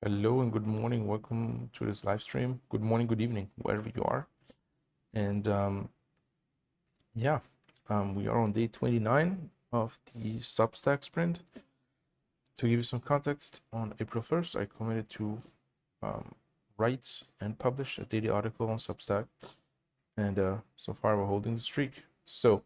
Hello and good morning. Welcome to this live stream. Good morning, good evening, wherever you are. And yeah, we are on day 29 of the Substack sprint. To give you some context, on April 1st, I committed to write and publish a daily article on Substack. And so far, we're holding the streak. So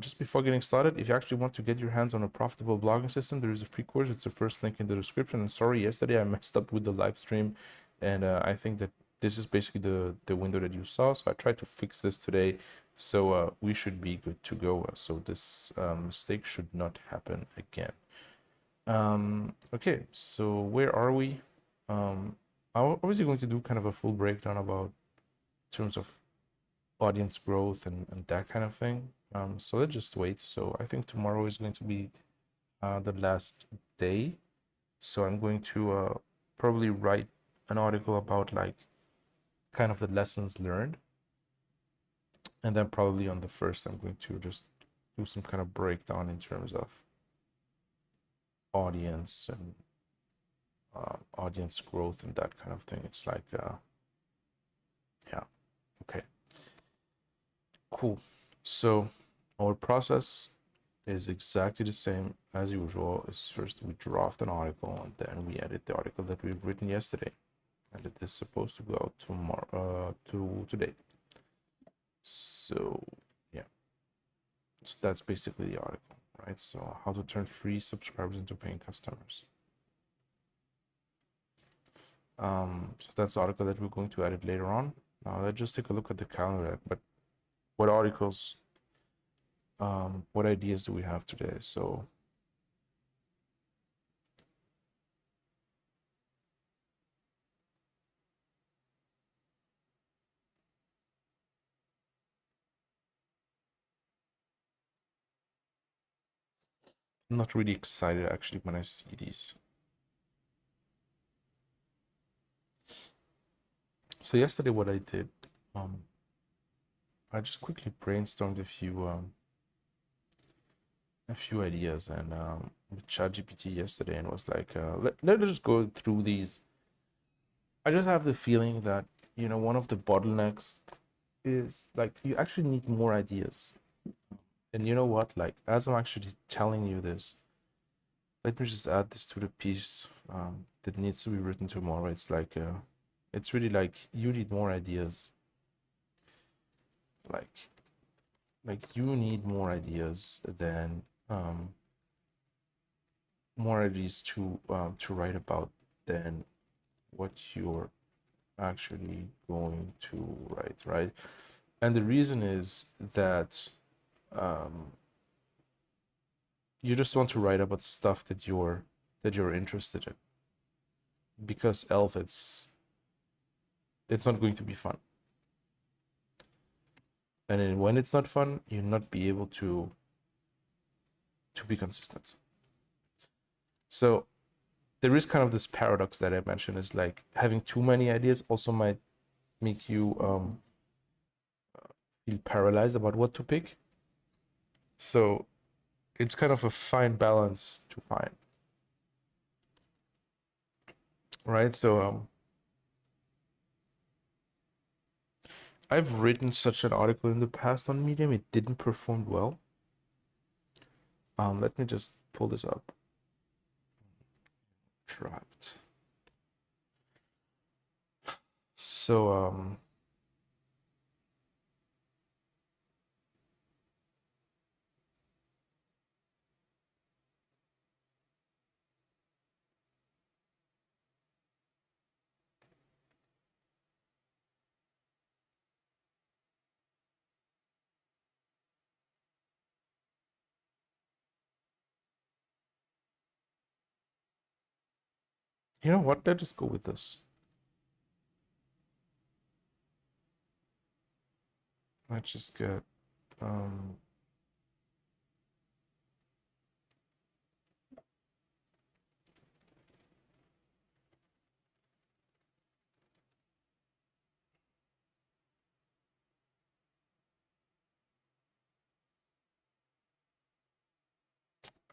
just before getting started, if you actually want to get your hands on a profitable blogging system, there is a free course. It's the first link in the description. And sorry, yesterday I messed up with the live stream, and I think that this is basically the window that you saw. So I tried to fix this today, so we should be good to go. So this mistake should not happen again. Okay, so where are we? I'm obviously going to do kind of a full breakdown about terms of audience growth and that kind of thing. So let's just wait. So I think tomorrow is going to be the last day. So I'm going to probably write an article about like kind of the lessons learned. And then probably on the first, I'm going to just do some kind of breakdown in terms of audience and audience growth and that kind of thing. It's like, yeah, okay, cool. So our process is exactly the same as usual. Is first we draft an article and then we edit the article that we've written yesterday, and it is supposed to go out tomorrow, today. So yeah, so that's basically the article, right? So how to turn free subscribers into paying customers. So that's the article that we're going to edit later on. Now let's just take a look at the calendar. But what articles, what ideas do we have today? So I'm not really excited actually when I see these. So yesterday, what I did, I just quickly brainstormed a few ideas and with ChatGPT yesterday, and was like, let's just go through these. I just have the feeling that one of the bottlenecks is like you actually need more ideas. And you know what? Like as I'm actually telling you this, let me just add this to the piece that needs to be written tomorrow. It's like it's really like you need more ideas. Like you need more ideas than more ideas to write about than what you're actually going to write, right? And the reason is that you just want to write about stuff that you're interested in, because else it's not going to be fun. And then when it's not fun, you'll not be able to be consistent. So there is kind of this paradox that I mentioned, is like having too many ideas also might make you feel paralyzed about what to pick. So it's kind of a fine balance to find, right? So I've written such an article in the past on Medium. It didn't perform well. Let me just pull this up. Trapped. So you know what? Let's just go with this. Let's just get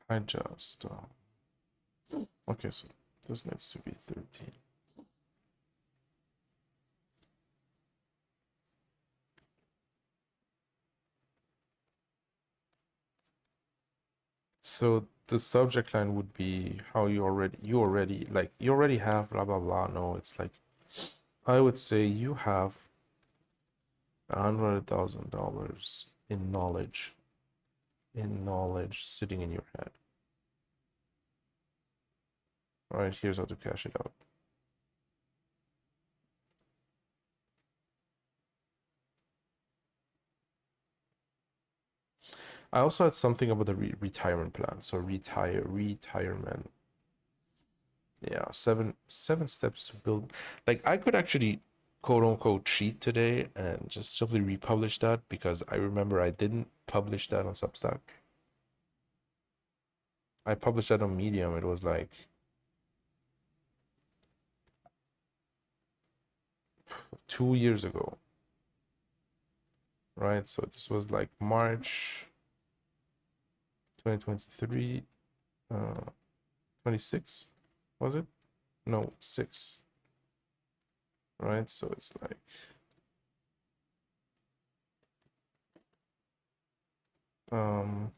I just okay. So This needs to be 13. So the subject line would be how you already have blah blah blah. No, it's like I would say you have $100,000 in knowledge sitting in your head. All right, here's how to cash it out. I also had something about the retirement plan. So retirement. Yeah, seven steps to build. Like I could actually quote unquote cheat today and just simply republish that because I remember I didn't publish that on Substack. I published that on Medium. It was like 2 years ago, right? So this was like March 2023, 26, was it? No, 6, right? So it's like, um,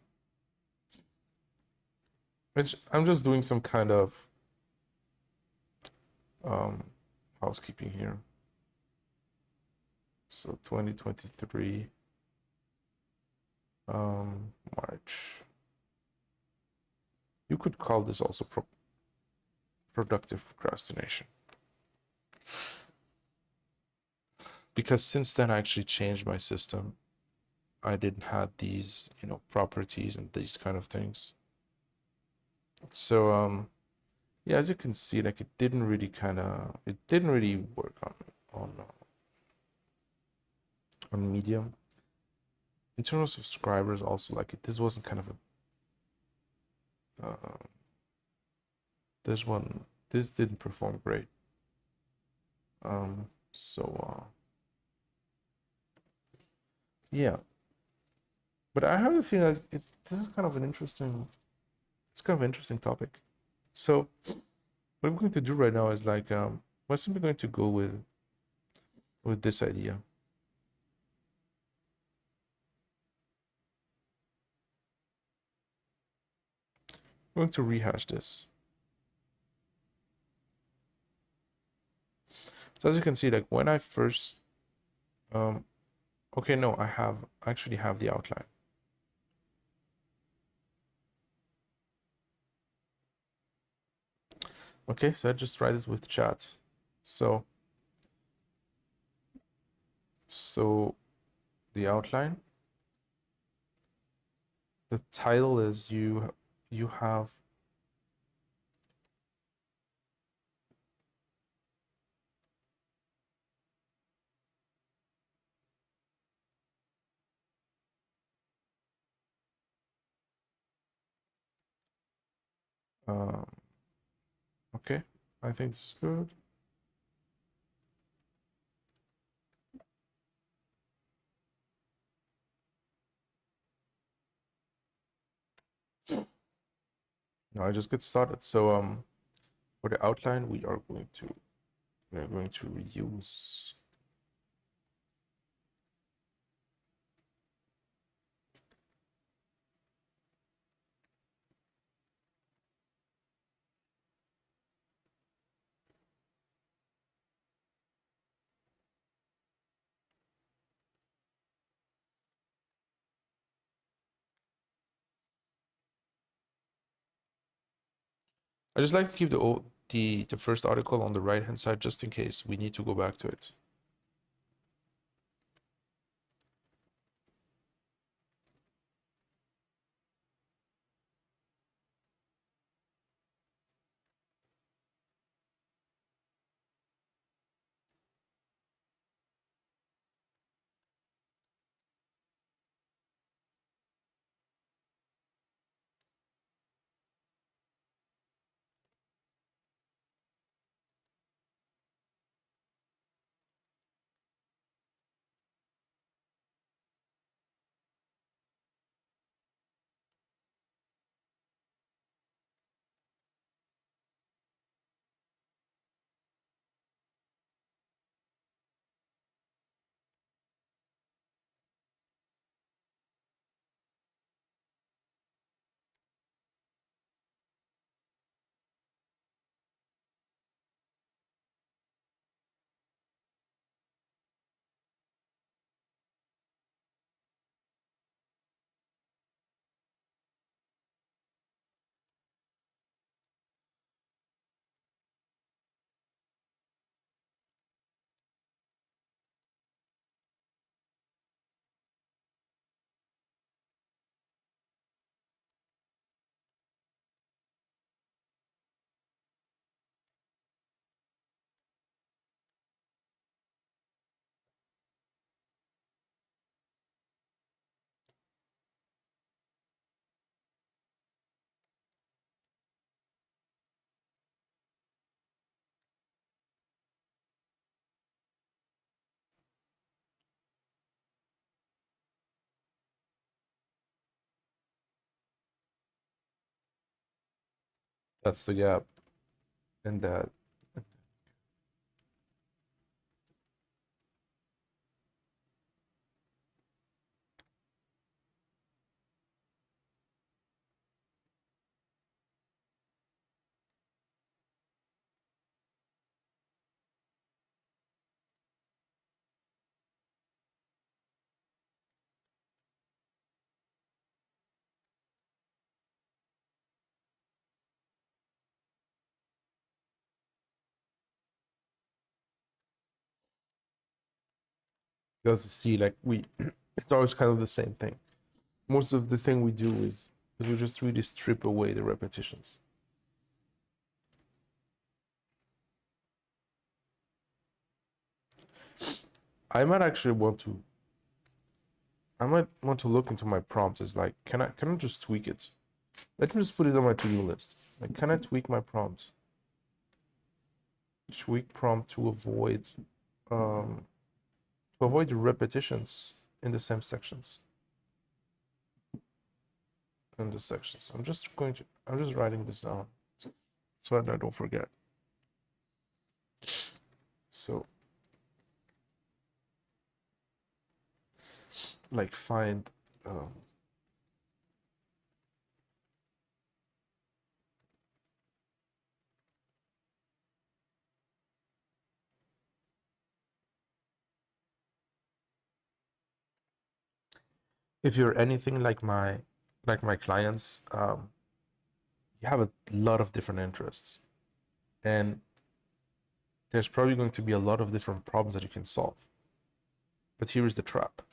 I'm just doing some kind of um, housekeeping here. So 2023, March. You could call this also productive procrastination. Because since then I actually changed my system. I didn't have these, properties and these kind of things. So yeah, as you can see, like it didn't really work on Medium. In terms of subscribers, also like this wasn't kind of a this didn't perform great. So yeah, but I have a feeling like this is kind of an interesting. It's kind of an interesting topic. So what I'm going to do right now is like we're simply going to go with this idea. I'm going to rehash this. So as you can see, like when I first okay, no, I actually have the outline. Okay, so I just try this with chat. So the outline, the title is you have um okay, I think this is good. Now I just get started. So for the outline we are going to reuse I just like to keep the first article on the right hand side just in case we need to go back to it. That's the gap. And that. Because see, like it's always kind of the same thing. Most of the thing we do is we just really strip away the repetitions. I might actually want to I might want to look into my prompts as like, can I just tweak it? Let me just put it on my to-do list. Like, can I tweak my prompt? Tweak prompt to avoid the repetitions in the same sections. In the sections. I'm just writing this down so that I don't forget. So like find if you're anything like my clients, you have a lot of different interests, and there's probably going to be a lot of different problems that you can solve. But here is the trap.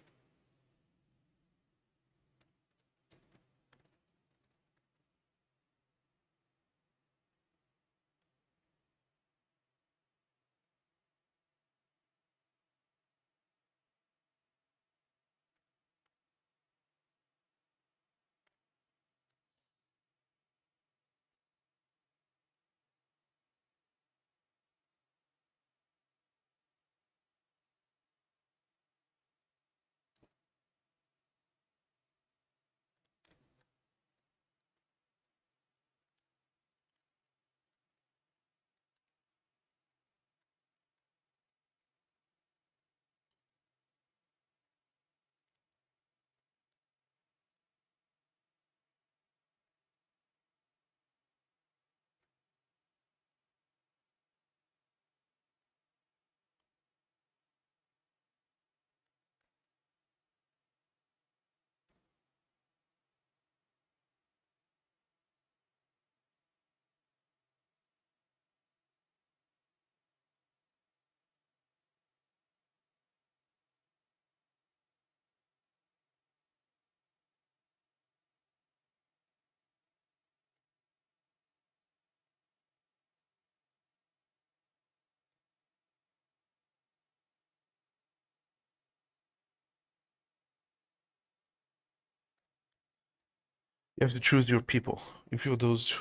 You have to choose your people. If you're those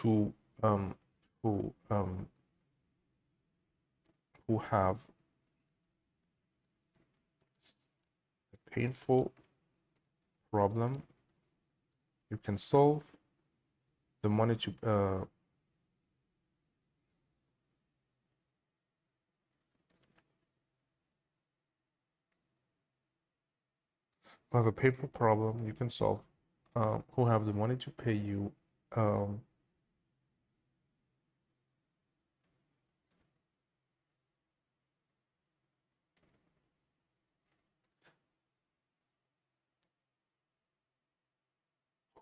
um who um who have a painful problem you can solve, the money to who have a painful problem you can solve, who have the money to pay you, um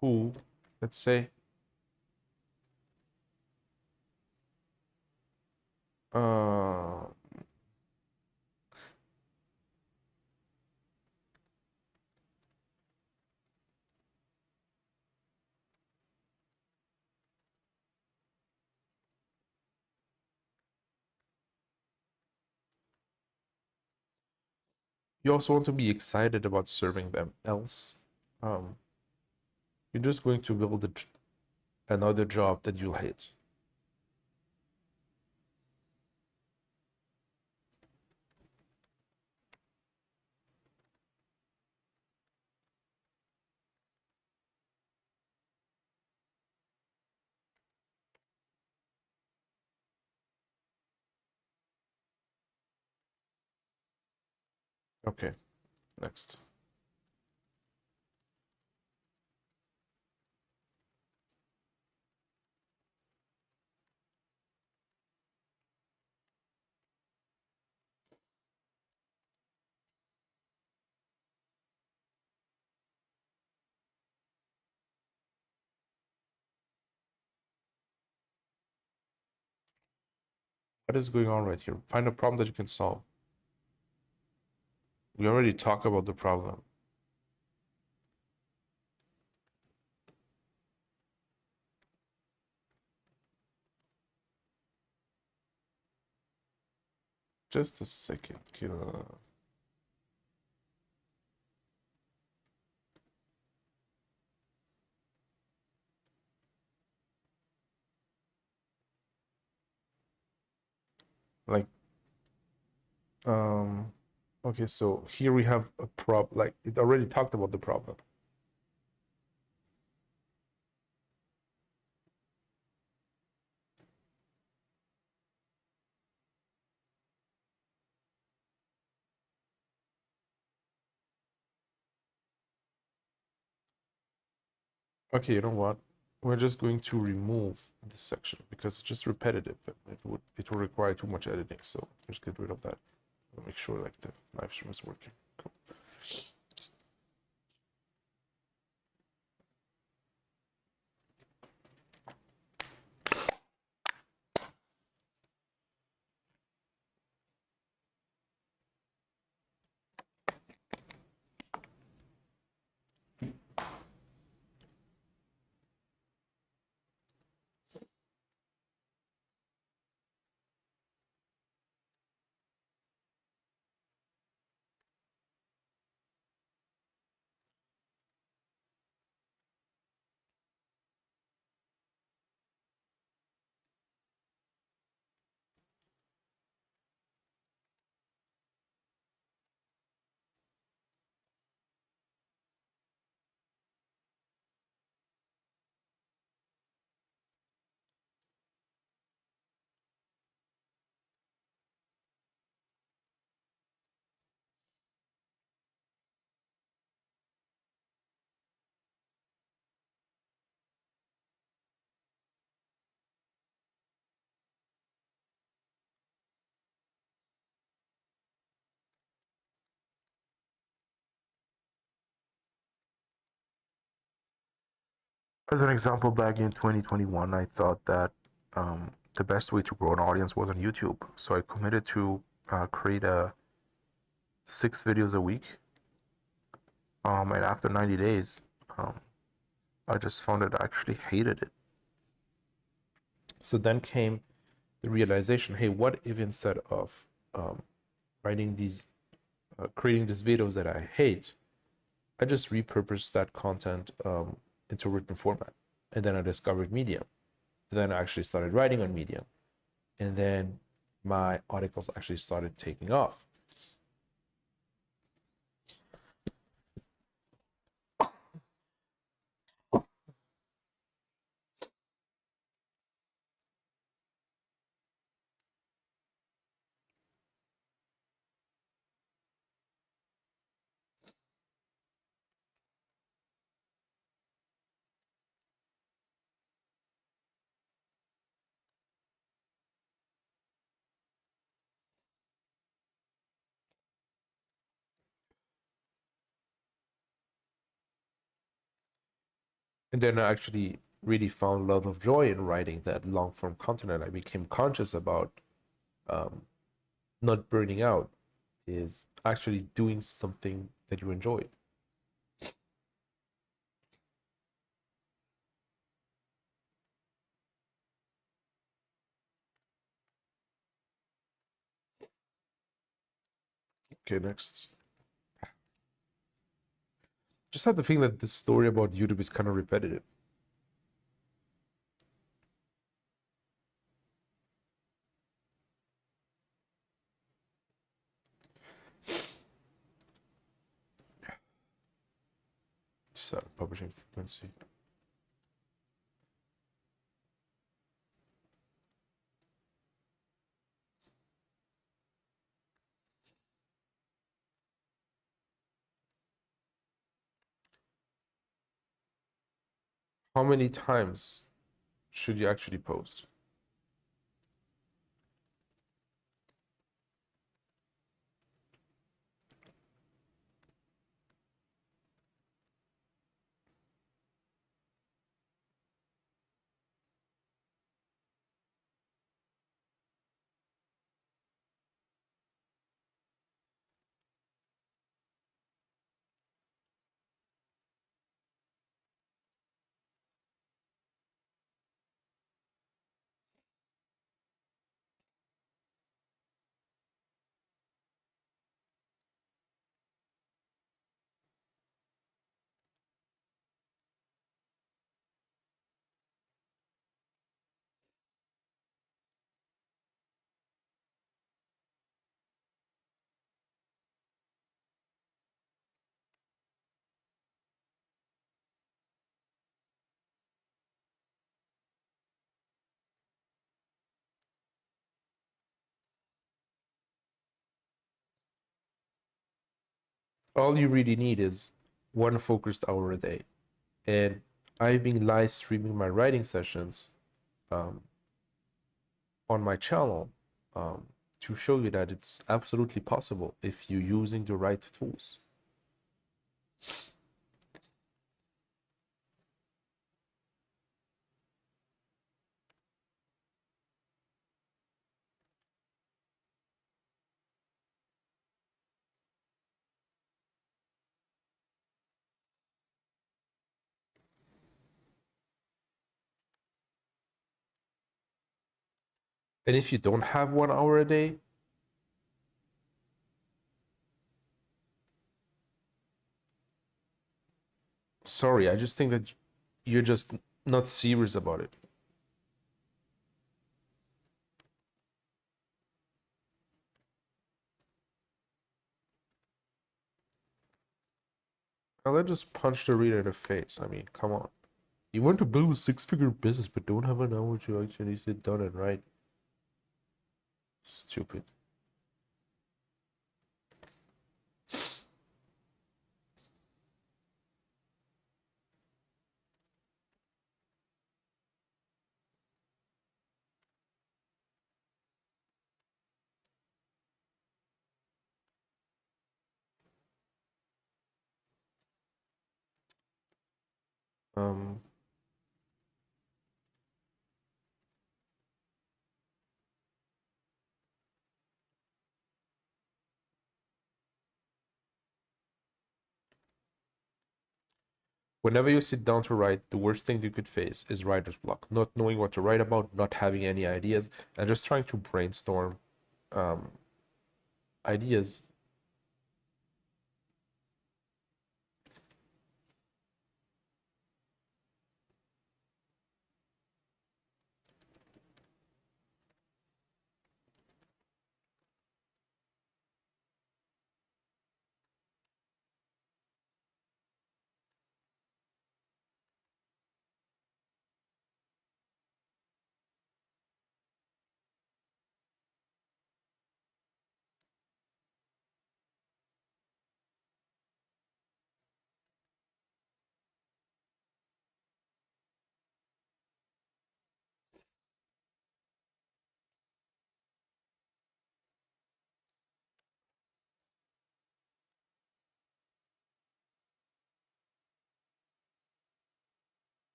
who, let's say, uh you also want to be excited about serving them, else um you're just going to build another job that you'll hate. Okay, next. What is going on right here? Find a problem that you can solve. We already talked about the problem. Just a second. Like, okay, so here we have a problem. Like, it already talked about the problem. Okay, you know what? We're just going to remove this section because it's just repetitive. It will require too much editing. So just get rid of that. Make sure like the live stream is working. Cool. As an example, back in 2021, I thought that the best way to grow an audience was on YouTube. So I committed to create 6 videos a week. And after 90 days, I just found that I actually hated it. So then came the realization, hey, what if instead of writing these, creating these videos that I hate, I just repurposed that content into written format. And then I discovered Medium. And then I actually started writing on Medium. And then my articles actually started taking off. And then I actually really found a lot of joy in writing that long form content. And I became conscious about not burning out, is actually doing something that you enjoy. Okay, next. Just have the feeling that this story about YouTube is kind of repetitive. Just publishing frequency. How many times should you actually post? All you really need is one focused hour a day. And I've been live streaming my writing sessions um, on my channel um, to show you that it's absolutely possible if you're using the right tools. And if you don't have 1 hour a day, sorry, I just think that you're just not serious about it. Now let's just punch the reader in the face. I mean, come on. You want to build a six-figure business, but don't have an hour to actually sit down and write. Stupid. Um, Whenever you sit down to write, the worst thing you could face is writer's block. Not knowing what to write about, not having any ideas, and just trying to brainstorm um, ideas.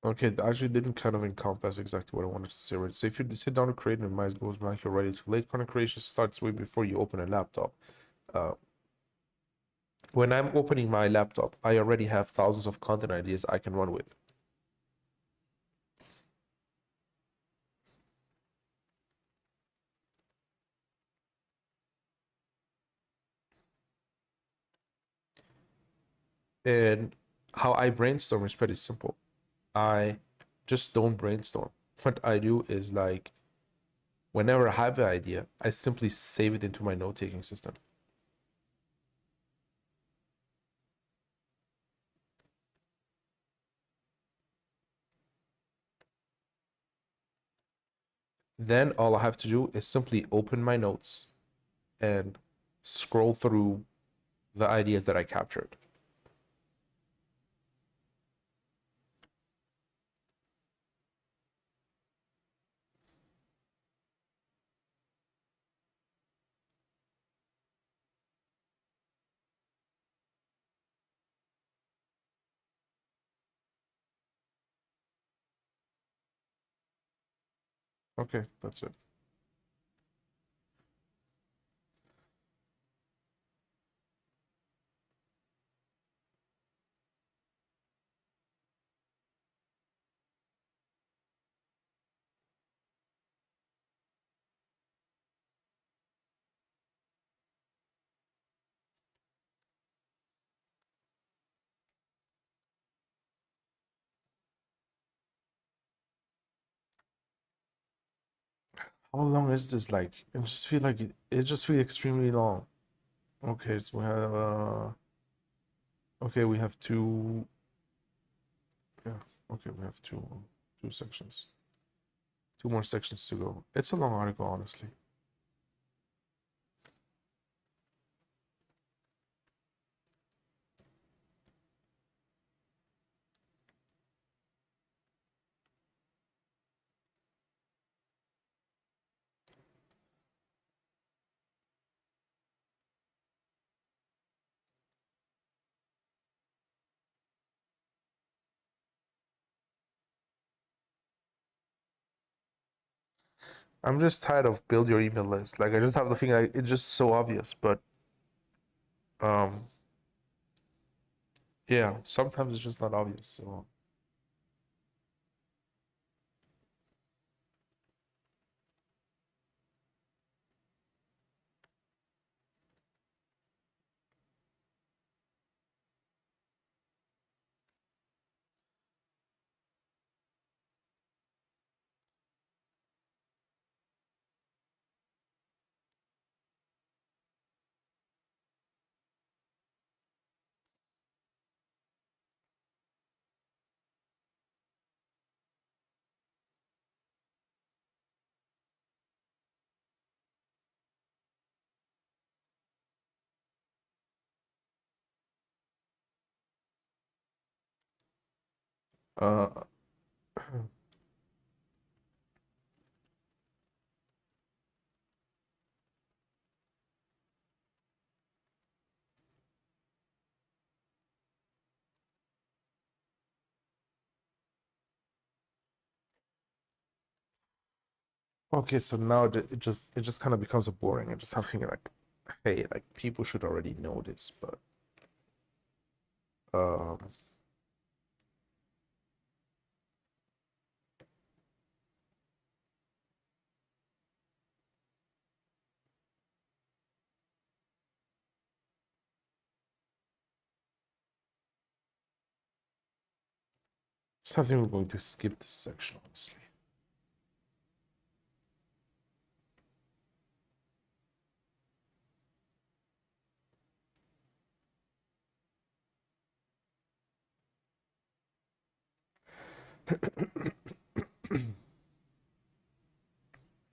Okay, that actually didn't kind of encompass exactly what I wanted to say. Right? So if you sit down to create and your mind goes blank, you're ready too late. Content creation starts way before you open a laptop. Uh, when I'm opening my laptop, I already have thousands of content ideas I can run with. And how I brainstorm is pretty simple. I just don't brainstorm. What I do is like, whenever I have an idea, I simply save it into my note taking system. Then all I have to do is simply open my notes and scroll through the ideas that I captured. Okay, that's it. How long is this? Like, I just feel like it just feels extremely long. Okay, so we have okay, we have two. Yeah, okay, we have two sections. Two more sections to go. It's a long article, honestly. I'm just tired of build your email list. Like, I just have the thing. Like, it's just so obvious, but um, yeah, sometimes it's just not obvious. So uh, okay, so now it just kind of becomes a boring. I just have thinking like, hey, like people should already know this, but um, just I think we're going to skip this section, honestly.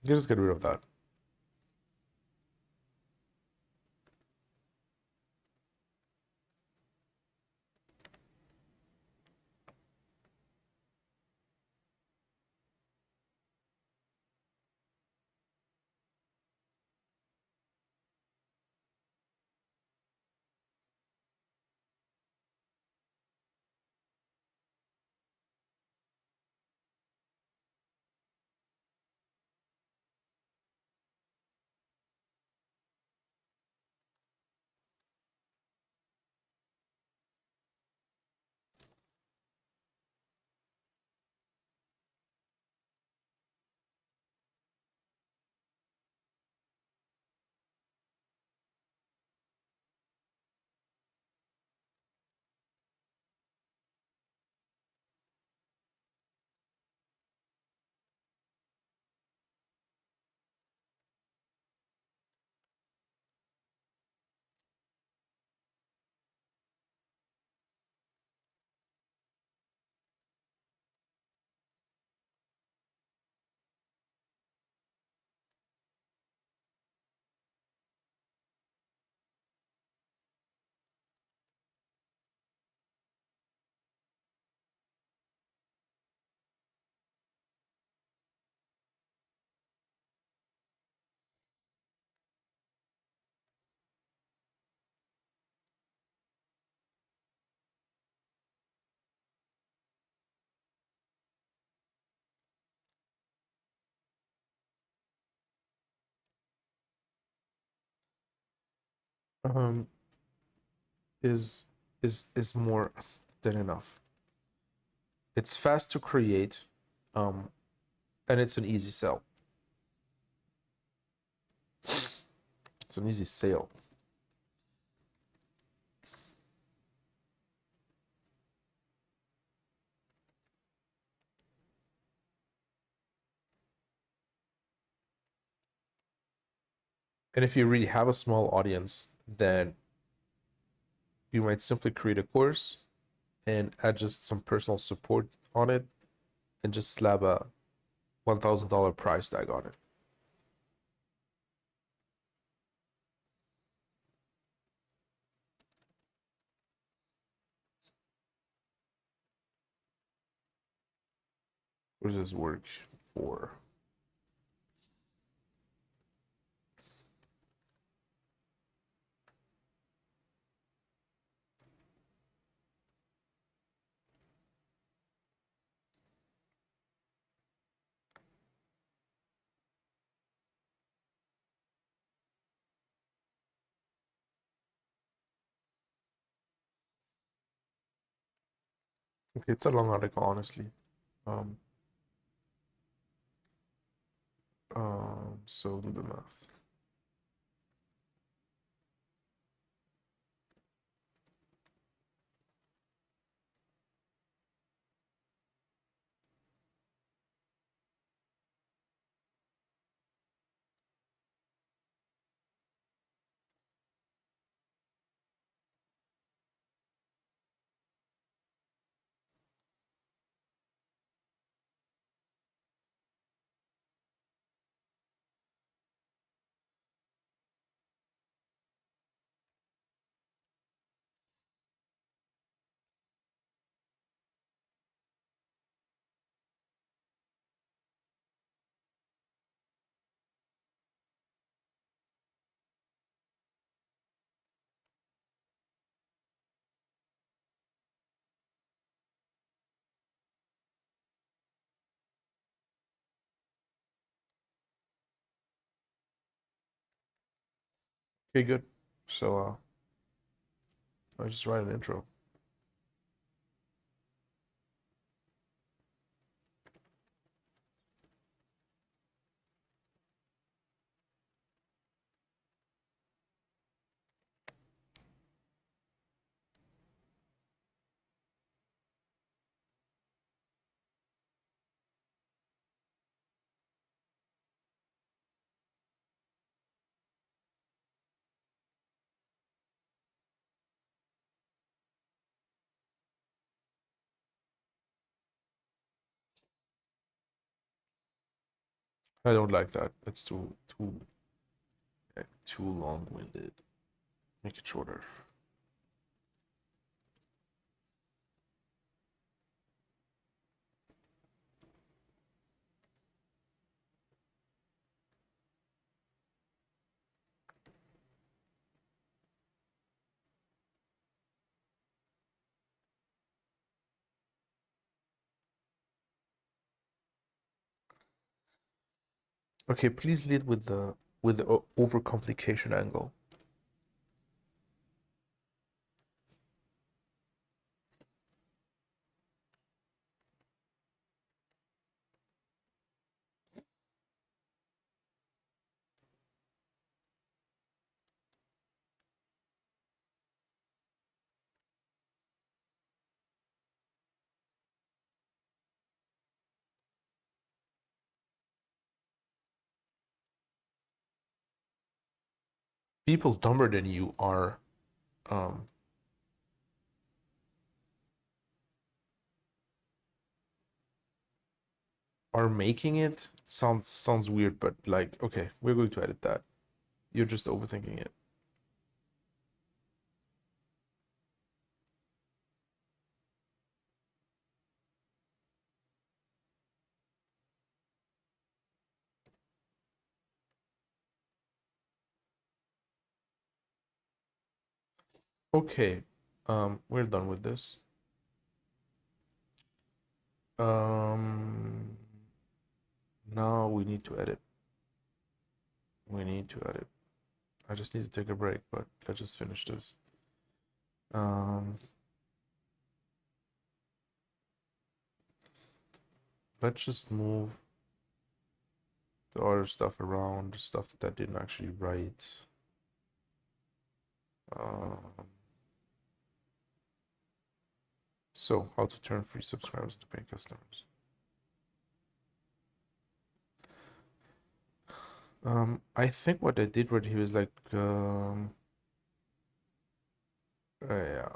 You just get rid of that. um, is is more than enough. It's fast to create, um, and it's an easy sell. It's an easy sale. And if you really have a small audience, then you might simply create a course and add just some personal support on it and just slap a $1,000 price tag on it. What does this work for? Okay, it's a long article, honestly. Um, so do the math. Okay, good. So I'll just write an intro. I don't like that. It's too long-winded. Make it shorter. Okay, please lead with the overcomplication angle. People dumber than you um are making it. Sounds weird, but like, okay, we're going to edit that. You're just overthinking it. Okay, we're done with this. Um, Now we need to edit. We need to edit. I just need to take a break, but let's just finish this. Um, let's just move the other stuff around, the stuff that I didn't actually write. Um, so, how to turn free subscribers into paying customers. I think what I did right here is like, yeah,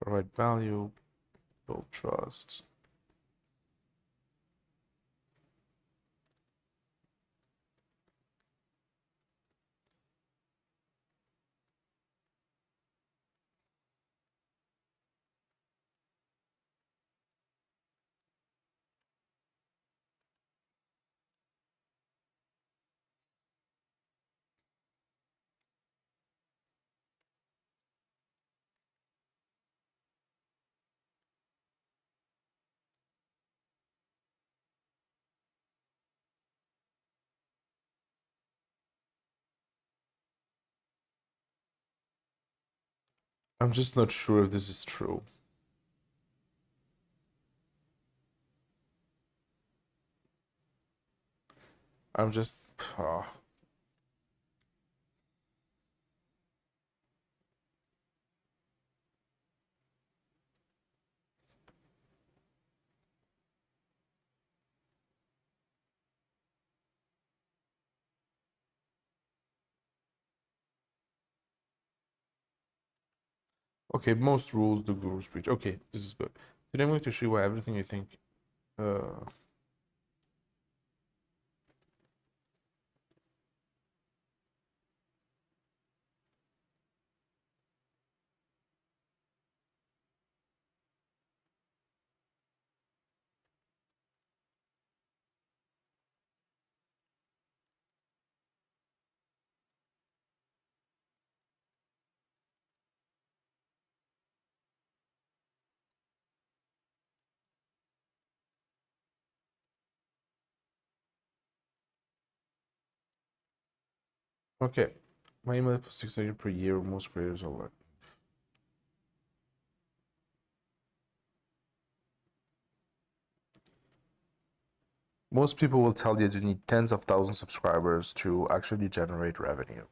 provide value, build trust. I'm just not sure if this is true. I'm just, okay, most rules the gurus preach. Okay, this is good. Today I'm going to show you why everything you think. Uh, okay, my email is 600 per year. Most creators are like. Most people will tell you you need tens of thousands of subscribers to actually generate revenue.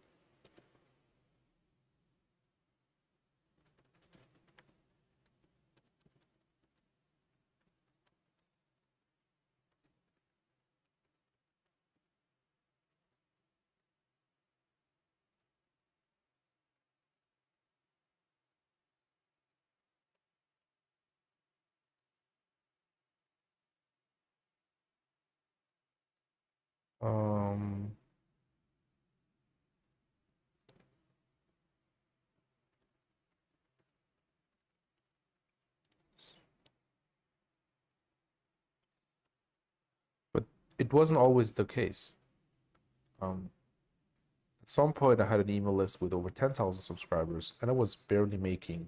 Um, but it wasn't always the case. At some point, I had an email list with over 10,000 subscribers, and I was barely making.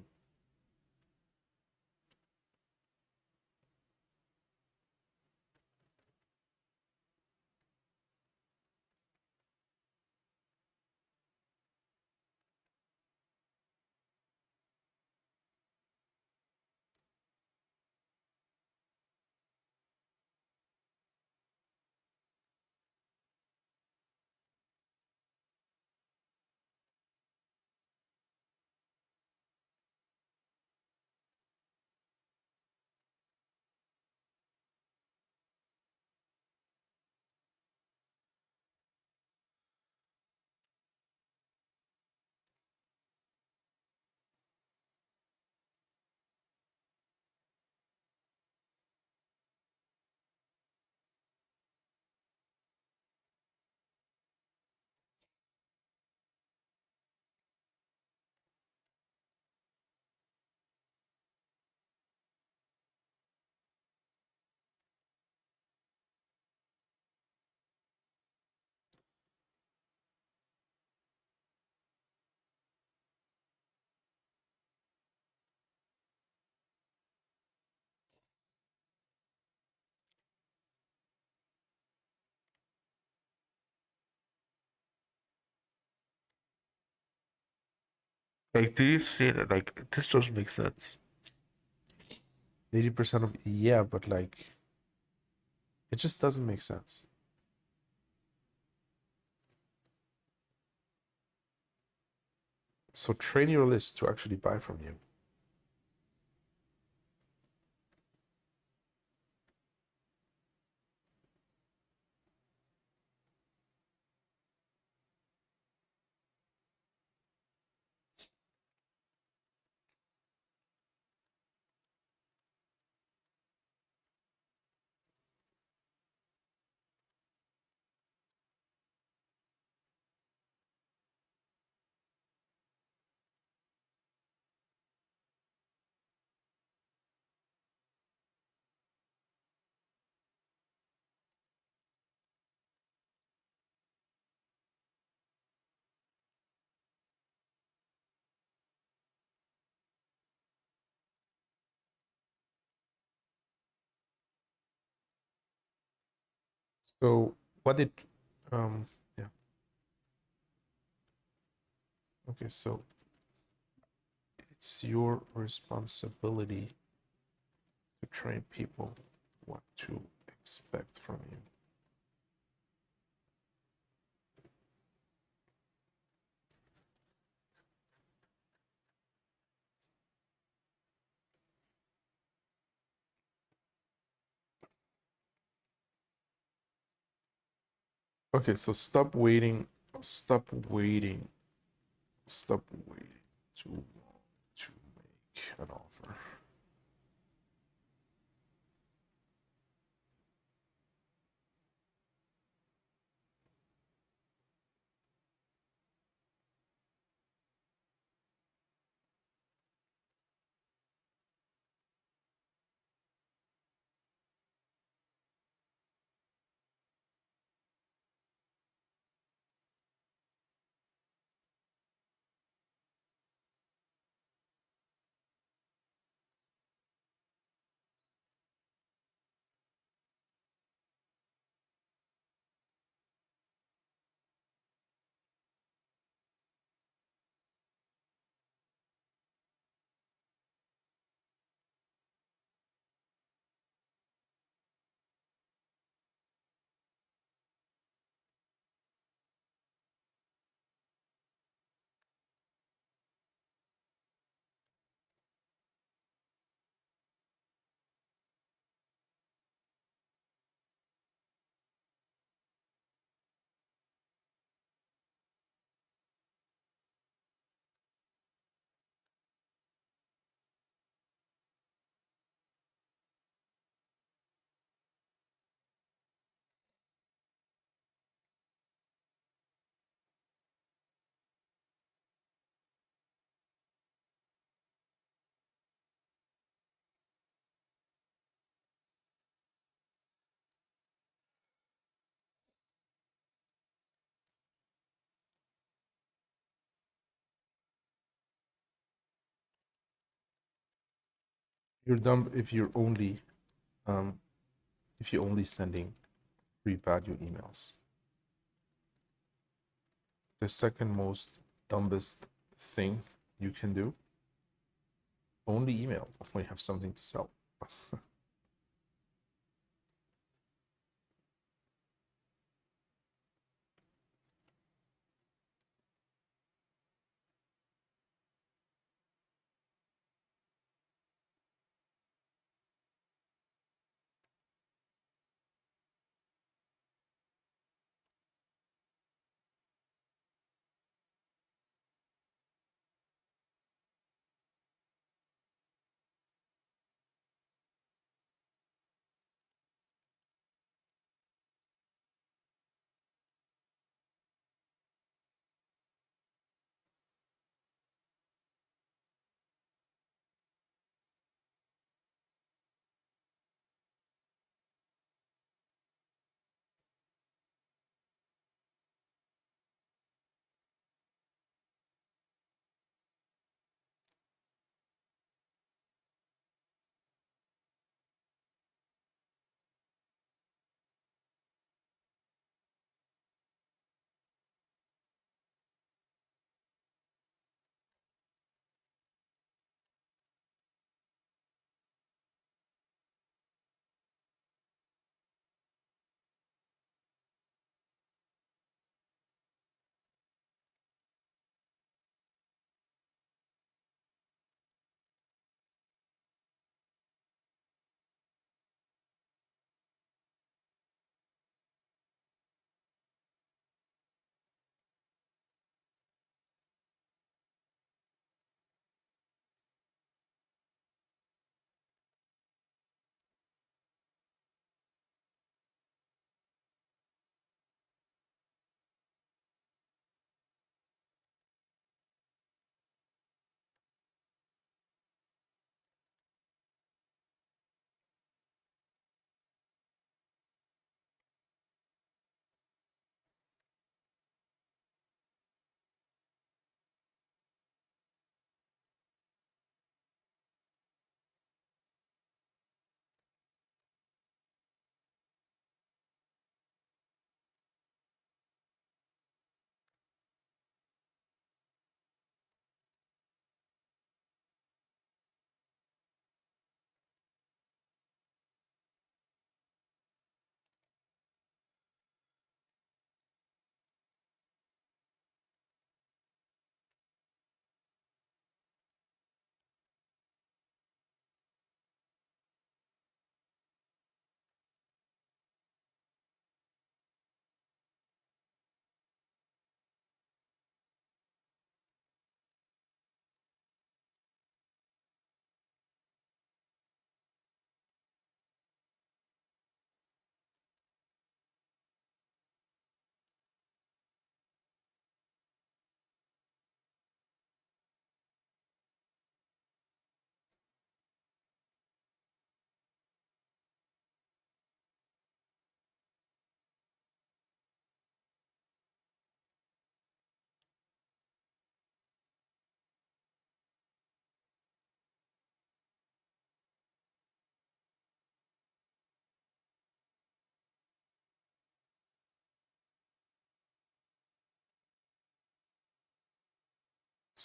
Like, do you see that? Like, this doesn't make sense. 80% of, yeah, but like, it just doesn't make sense. So train your list to actually buy from you. So what did, yeah, okay, so it's your responsibility to train people what to expect from you. Okay, so stop waiting, stop waiting too long to make an offer. You're dumb um if you're only sending free value emails. The second most dumbest thing you can do, only email when you have something to sell.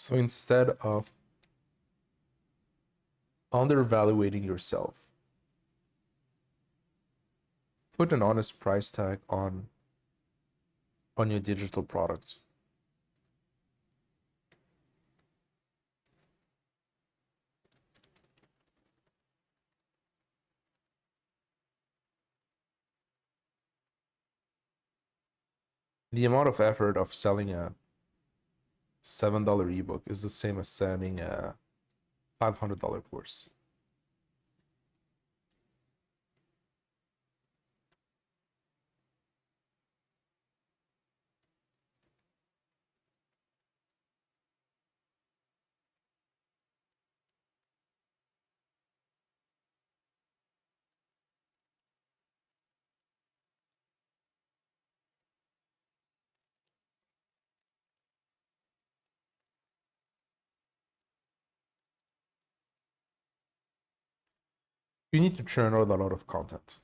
So instead of undervaluating yourself, put an honest price tag on your digital products. The amount of effort of selling a $7 ebook is the same as selling a $500 course. You need to churn out a lot of content.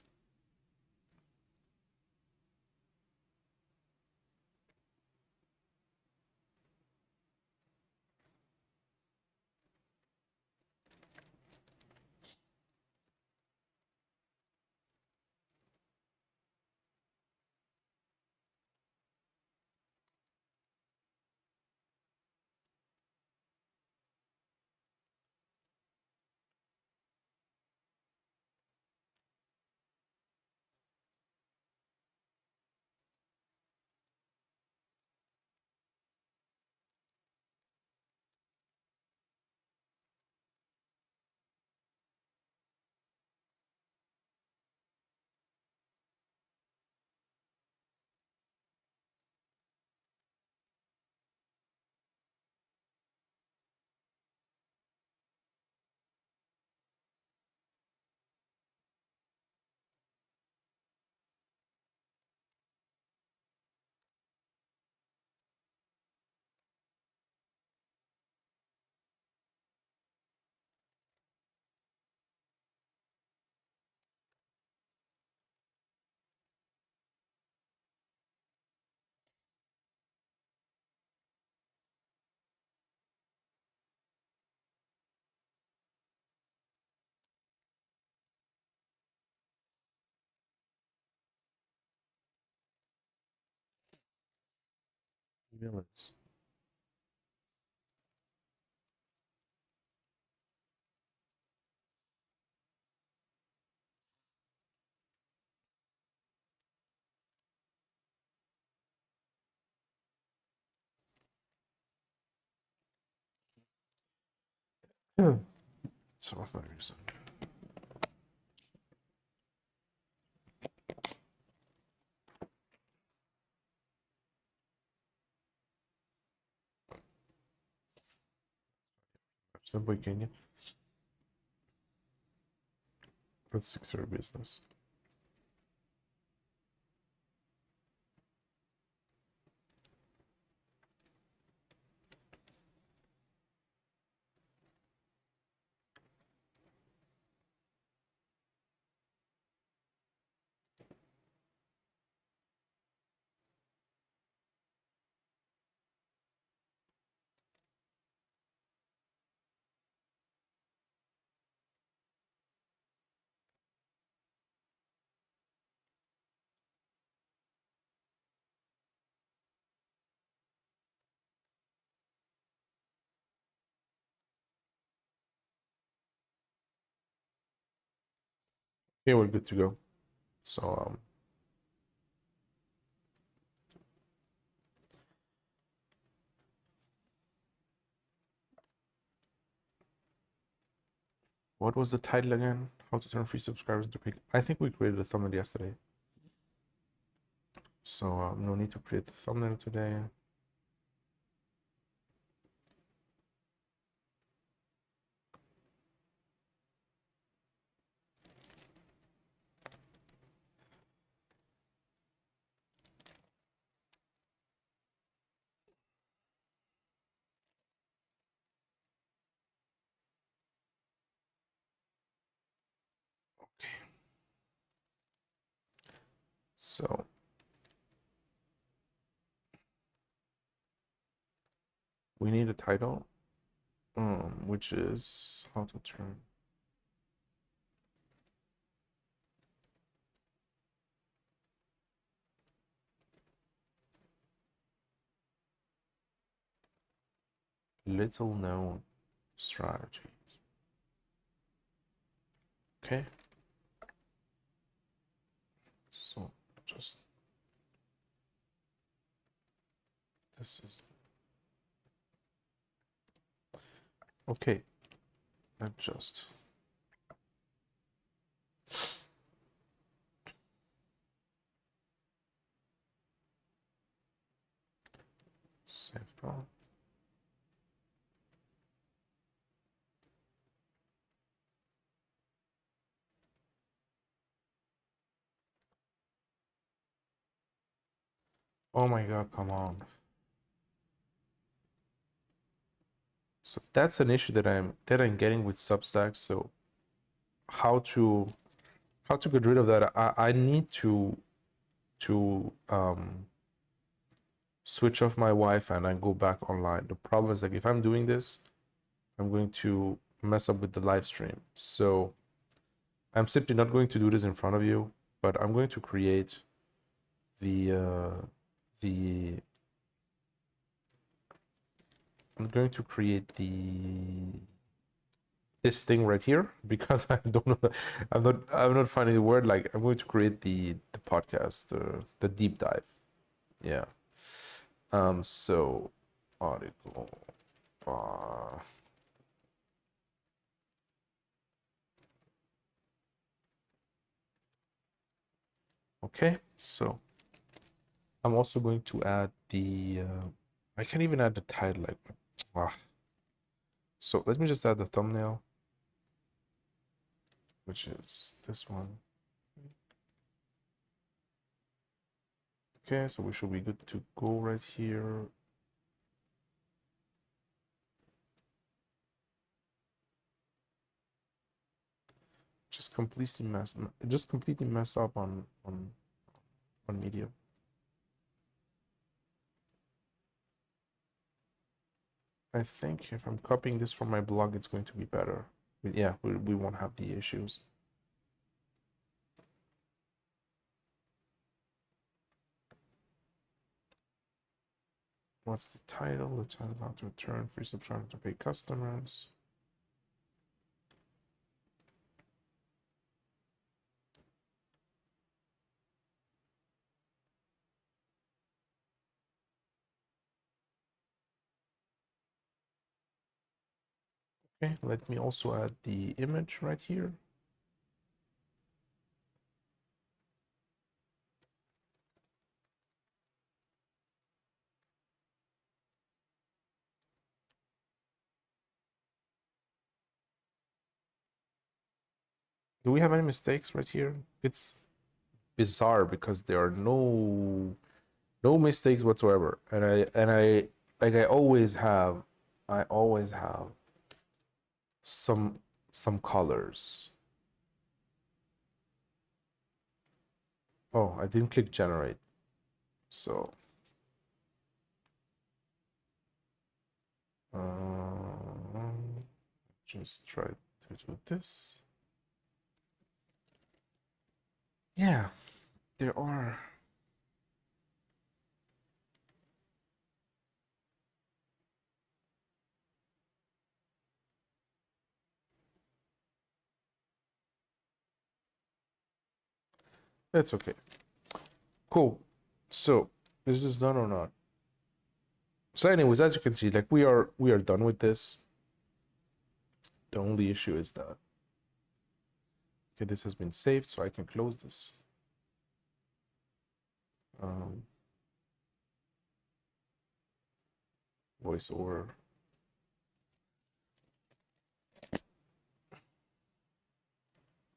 Email. Some of my reason. Subway Kenya. That's 6 business. Okay, we're good to go. So what was the title again? How to turn free subscribers into paid. I think we created a thumbnail yesterday. So no need to create the thumbnail today. Okay. So we need a title, which is how to turn little known strategies. Okay. So just this is okay. Adjust. Save prompt. Oh my god, come on. So that's an issue that I'm getting with Substack. So how to get rid of that? I need to switch off my Wi-Fi and then go back online. The problem is like if I'm doing this, I'm going to mess up with the live stream. So I'm simply not going to do this in front of you, but I'm going to create the I'm going to create this thing right here because I don't know. I'm not finding the word. Like I'm going to create the podcast, the deep dive. Yeah. So article. Uh, okay. So I'm also going to add the. I can't even add the title. Like, ah. So let me just add the thumbnail, which is this one. Okay, so we should be good to go right here. Just completely messed up on Medium. I think if I'm copying this from my blog, it's going to be better. But yeah, we won't have the issues. What's the title? The title is how to return free subscribers to pay customers. Okay, let me also add the image right here. Do we have any mistakes right here? It's bizarre because there are no mistakes whatsoever, and I like I always have some colors. Oh, I didn't click generate, so just try to do this. Yeah, there are. That's okay. Cool. So is this done or not? So, anyways, as you can see, like we are done with this. The only issue is that okay, this has been saved, so I can close this. Voiceover.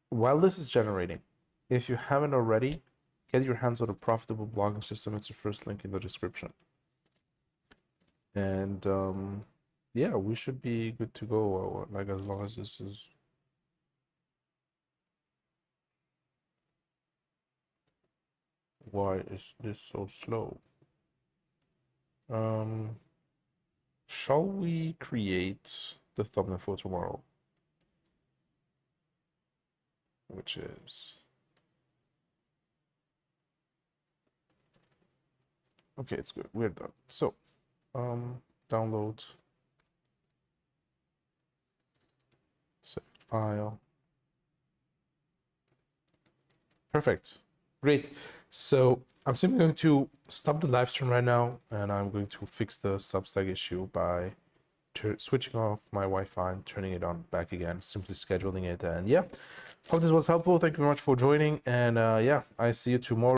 While this is generating, if you haven't already, get your hands on a profitable blogging system. It's the first link in the description. And yeah, we should be good to go. Like as long as this is. Why is this so slow? shall we create the thumbnail for tomorrow? Which is... Okay, it's good. We're done. So, download, select file. Perfect. Great. So I'm simply going to stop the live stream right now, and I'm going to fix the Substack issue by switching off my Wi-Fi and turning it on back again, simply scheduling it. And yeah, hope this was helpful. Thank you very much for joining. And yeah, I see you tomorrow.